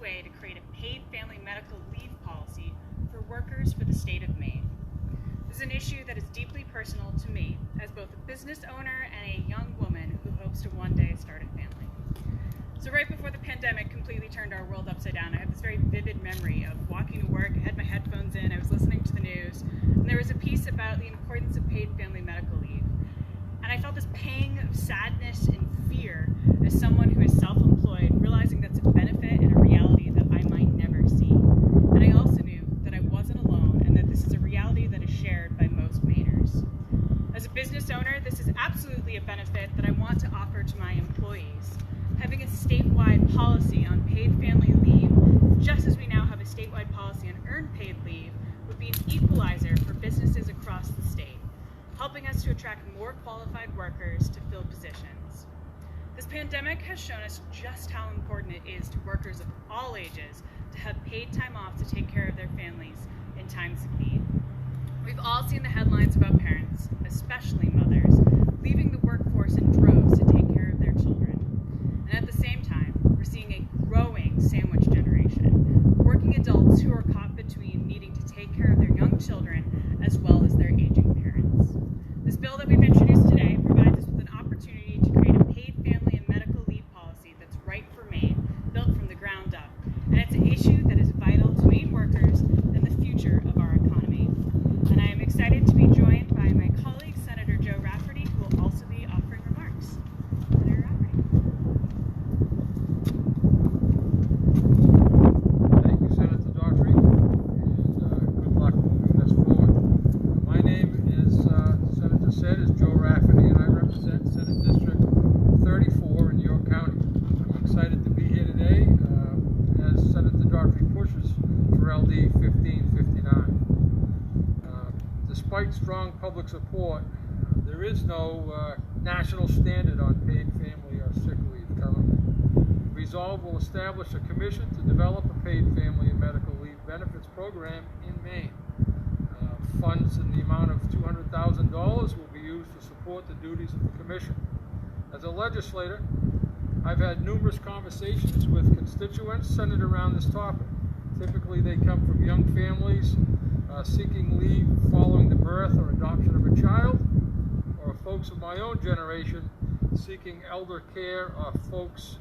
way to create a paid family medical leave policy for workers for the state of Maine. This is an issue that is deeply personal to me as both a business owner and a young woman who hopes to one day start a family. So right before the pandemic completely turned our world upside down, I have this very vivid memory of walking to work. I had my headphones in, I was listening to the news, and there was a piece about the importance of paid family medical leave. And I felt this pang of sadness and fear as someone who is self-employed, realizing that's a benefit and a reality that I might never see. And I also knew that I wasn't alone and that this is a reality that is shared by most Mainers. As a business owner, this is absolutely a benefit that I want to offer to my employees. Having a statewide policy on paid family leave, just as we now have a statewide policy on earned paid leave, would be an equalizer for businesses across the state, helping us to attract more qualified workers to fill positions. This pandemic has shown us just how important it is to workers of all ages to have paid time off to take care of their families in times of need. We've all seen the headlines about parents, especially mothers, leaving the workforce in droves to take care of their children. And at the same time, we're seeing a growing sandwich generation, working adults who are caught between needing to take care of their young children as well as their aging parents. This bill that we've introduced today provides us with an opportunity to create a paid family and medical leave policy that's right for Maine, built from the ground up. And it's an issue that is vital to Maine workers and the future of our economy. And I am excited to be joined by my colleague, Senator Joe Rafferty, who will also be offering remarks. Senator Rafferty. Thank you, Senator Daughtry, and good luck moving this forward. My name is, Senator said, is Joe Rafferty, and I represent Senate District 34 in York County. I'm excited to be here today as Senator Daughtry pushes for LD 1559. Despite strong public support, there is no national standard on paid family or sick leave currently. Resolve will establish a commission to develop a paid family and medical leave benefits program in Maine. Funds in the amount of $200,000 will be used to support the duties of the commission. As a legislator, I've had numerous conversations with constituents centered around this topic. Typically, they come from young families seeking leave following the birth or adoption of a child, or folks of my own generation seeking elder care, or folks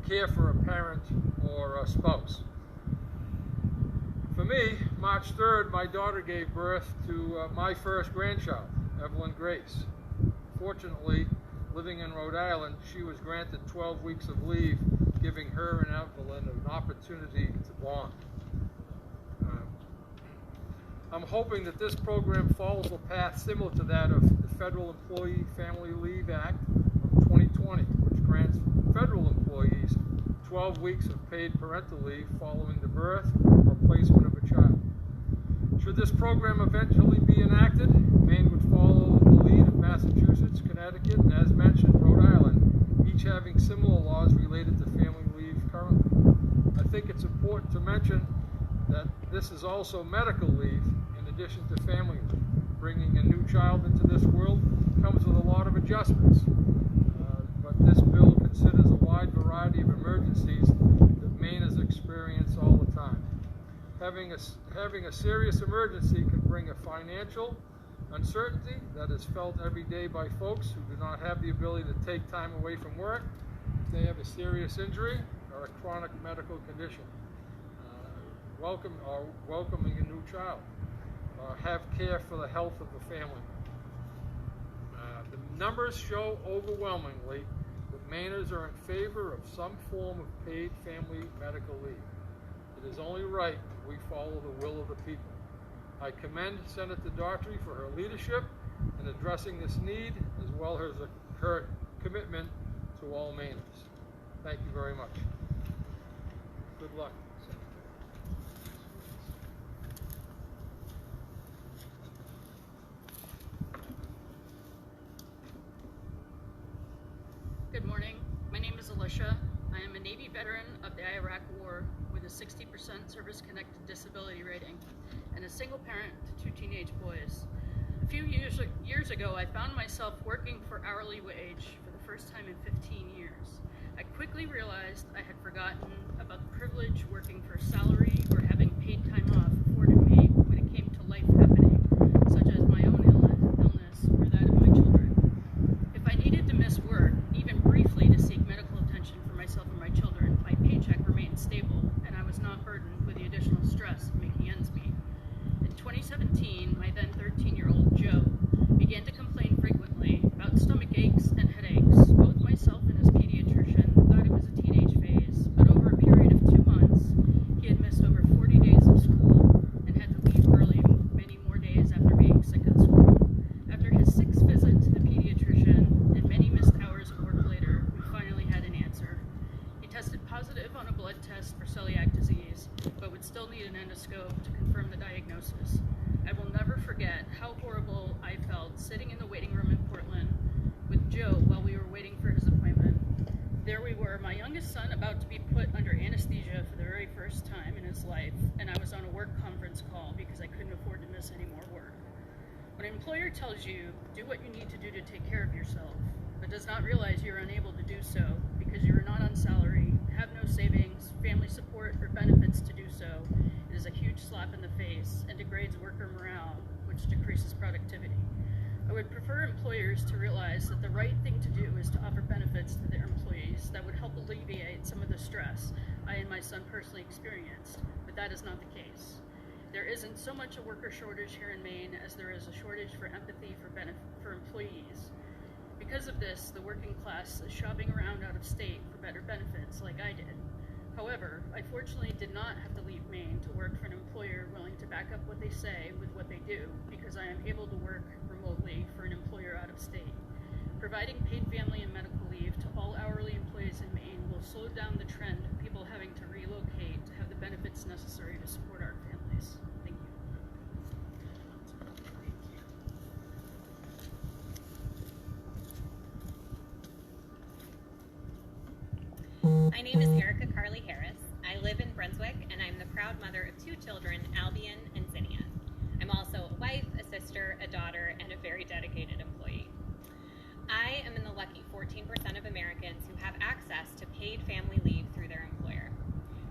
care for a parent or a spouse. For me, March 3rd, my daughter gave birth to my first grandchild, Evelyn Grace. Fortunately, living in Rhode Island, she was granted 12 weeks of leave, giving her and Evelyn an opportunity to bond. I'm hoping that this program follows a path similar to that of the Federal Employee Family Leave Act of 2020, which grants federal employees 12 weeks of paid parental leave following the birth or placement of a child. Should this program eventually be enacted, Maine would follow the lead of Massachusetts, Connecticut, and as mentioned, Rhode Island, each having similar laws related to family leave currently. I think it's important to mention that this is also medical leave in addition to family leave. Bringing a new child into this world comes with a lot of adjustments, but this bill considers a wide variety of emergencies that Maine has experienced all the time. Having a serious emergency can bring a financial uncertainty that is felt every day by folks who do not have the ability to take time away from work if they have a serious injury or a chronic medical condition. Welcoming a new child, or have care for the health of the family. The numbers show overwhelmingly that Mainers are in favor of some form of paid family medical leave. It is only right that we follow the will of the people. I commend Senator Daughtry for her leadership in addressing this need, as well as her commitment to all Mainers. Thank you very much. Good luck. Good morning. My name is Alicia. I am a Navy veteran of the Iraq War with a 60% service-connected disability rating and a single parent to 2 teenage boys. A few years ago, I found myself working for hourly wage for the first time in 15 years. I quickly realized I had forgotten about the privilege working for salary or having paid time off afforded me when it came to life happening, such as my own illness or that of my children. If I needed to miss work, even briefly to seek medical attention for myself and my children, my paycheck remained stable and I was not burdened with the additional stress of making ends meet. In 2017, my then 13-year-old Joe began to complain frequently about stomach aches and headaches. Both myself and his pediatrician thought it was a teenage phase, but over a period of 2 months, he had missed over 40 days of school and had to leave early many more days after being sick at school. After his 6th visit to the pediatrician and many missed hours of work later, we finally had an answer. He tested positive on a blood test for celiac disease, but would still need an endoscope to confirm the diagnosis. I will never forget how horrible I felt sitting in the waiting room in Portland with Joe while we were waiting for his appointment. There we were, my youngest son about to be put under anesthesia for the very first time in his life, and I was on a work conference call because I couldn't afford to miss any more work. When an employer tells you, do what you need to do to take care of yourself, but does not realize you're unable to do so because you are not on salary, have no savings, family support, or benefits to do so, it is a huge slap in the face and degrades worker morale, which decreases productivity. I would prefer employers to realize that the right thing to do is to offer benefits to their employees that would help alleviate some of the stress I and my son personally experienced, but that is not the case. There isn't so much a worker shortage here in Maine as there is a shortage for empathy for employees. Because of this, the working class is shopping around out of state for better benefits like I did. However, I fortunately did not have to leave Maine to work for an employer willing to back up what they say with what they do, because I am able to work remotely for an employer out of state. Providing paid family and medical leave to all hourly employees in Maine will slow down the trend of people having to relocate to have the benefits necessary to support our families. Thank you. My name is Erica Carly Harris. I live in Brunswick, and I'm the proud mother of 2 children, Albion and Zinnia. I'm also a wife, a sister, a daughter, and a very dedicated employee. I am in the lucky 14% of Americans who have access to paid family leave through their employer.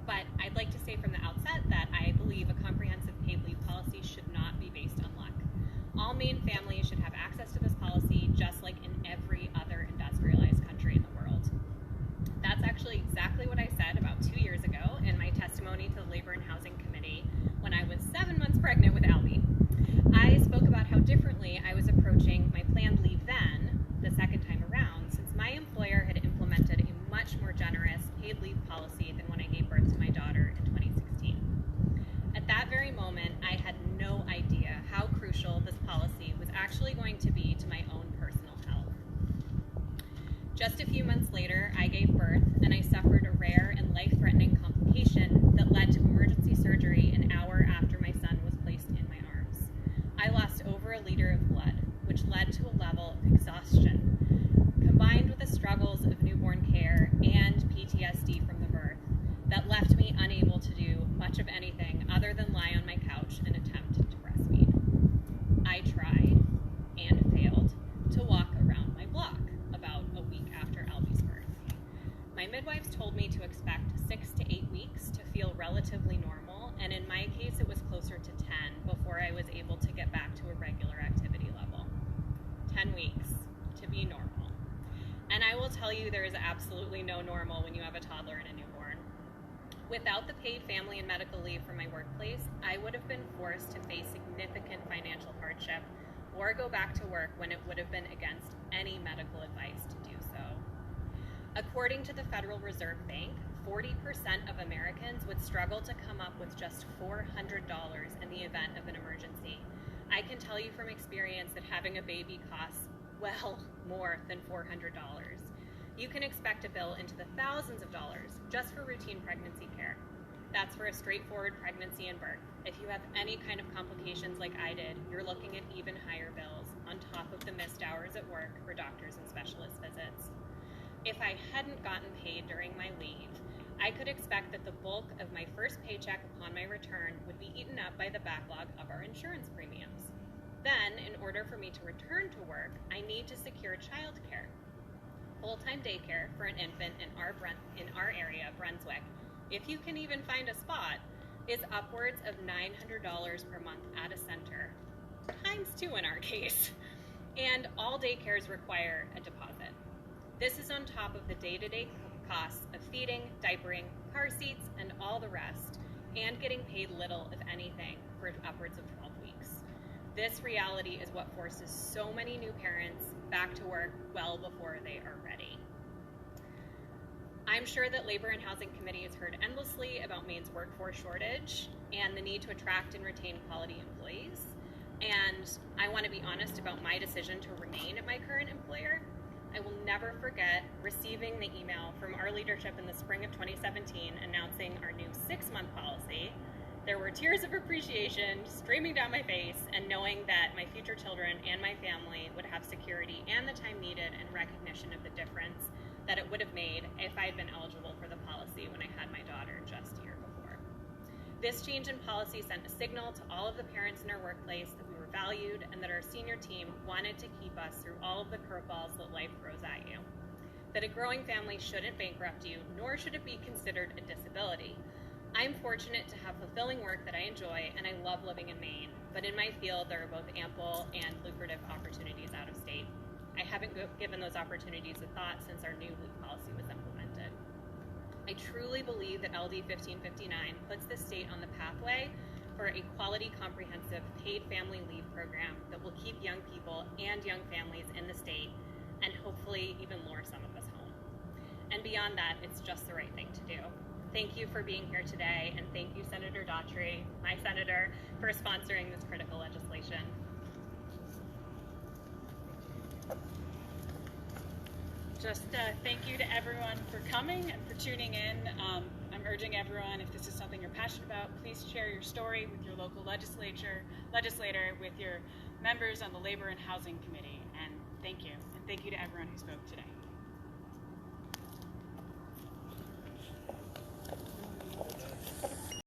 But I'd like to say from the outset that I believe a comprehensive paid leave policy should not be based on luck. All Maine families should have access to this policy just like in every other industrialized country in the world. That's actually exactly what I said about 2 years ago in my testimony to the Labor and Housing Committee when I was 7 months pregnant with Albie. I spoke about how differently I was approaching my planned leave then, the second time around, since my employer had implemented a much more generous paid leave policy than when I gave birth to my daughter in 2016. At that very moment, I had no idea how crucial this policy was actually going to be to my own personal health. Just a few months later, I gave birth, and I suffered a rare and life-threatening complication that led to emergency surgery an hour after my son was placed in my arms. I lost over a liter of blood, which led to a level of exhaustion, combined with the struggles of newborn care and PTSD from the birth, that left me unable to do much of anything other than lie on my couch and attempt to breastfeed. I tried, and failed, to walk around my block about a week after Albie's birth. My midwives told me to expect 6 to 8 weeks to feel relatively normal, and in my case it was closer to 10 before I was able to get back to a regular activity level. 10 weeks to be normal. And I will tell you, there is absolutely no normal when you have a toddler and a newborn. Without the paid family and medical leave from my workplace, I would have been forced to face significant financial hardship or go back to work when it would have been against any medical advice to do so. According to the Federal Reserve Bank, 40% of Americans would struggle to come up with just $400 in the event of an emergency. I can tell you from experience that having a baby costs well more than $400. You can expect a bill into the thousands of dollars just for routine pregnancy care. That's for a straightforward pregnancy and birth. If you have any kind of complications like I did, you're looking at even higher bills on top of the missed hours at work for doctors and specialist visits. If I hadn't gotten paid during my leave, I could expect that the bulk of my first paycheck upon my return would be eaten up by the backlog of our insurance premiums. Then, in order for me to return to work, I need to secure childcare. full-time daycare for an infant in our area, Brunswick, if you can even find a spot, is upwards of $900 per month at a center, times 2 in our case. And all daycares require a deposit. This is on top of the day-to-day costs of feeding, diapering, car seats, and all the rest, and getting paid little, if anything, for upwards of 12 weeks. This reality is what forces so many new parents back to work well before they are ready. I'm sure that Labor and Housing Committee has heard endlessly about Maine's workforce shortage and the need to attract and retain quality employees. And I want to be honest about my decision to remain at my current employer. I will never forget receiving the email from our leadership in the spring of 2017 announcing our new 6-month policy. There were tears of appreciation streaming down my face, and knowing that my future children and my family would have security and the time needed and recognition of the difference that it would have made if I had been eligible for the policy when I had my daughter just a year before. This change in policy sent a signal to all of the parents in our workplace that we were valued and that our senior team wanted to keep us through all of the curveballs that life throws at you. That a growing family shouldn't bankrupt you, nor should it be considered a disability. I'm fortunate to have fulfilling work that I enjoy, and I love living in Maine, but in my field there are both ample and lucrative opportunities out of state. I haven't given those opportunities a thought since our new leave policy was implemented. I truly believe that LD 1559 puts the state on the pathway for a quality, comprehensive, paid family leave program that will keep young people and young families in the state, and hopefully even lure some of us home. And beyond that, it's just the right thing to do. Thank you for being here today, and thank you, Senator Daughtry, my senator, for sponsoring this critical legislation. Just thank you to everyone for coming and for tuning in. I'm urging everyone, if this is something you're passionate about, please share your story with your local legislator, with your members on the Labor and Housing Committee. And thank you. And thank you to everyone who spoke today.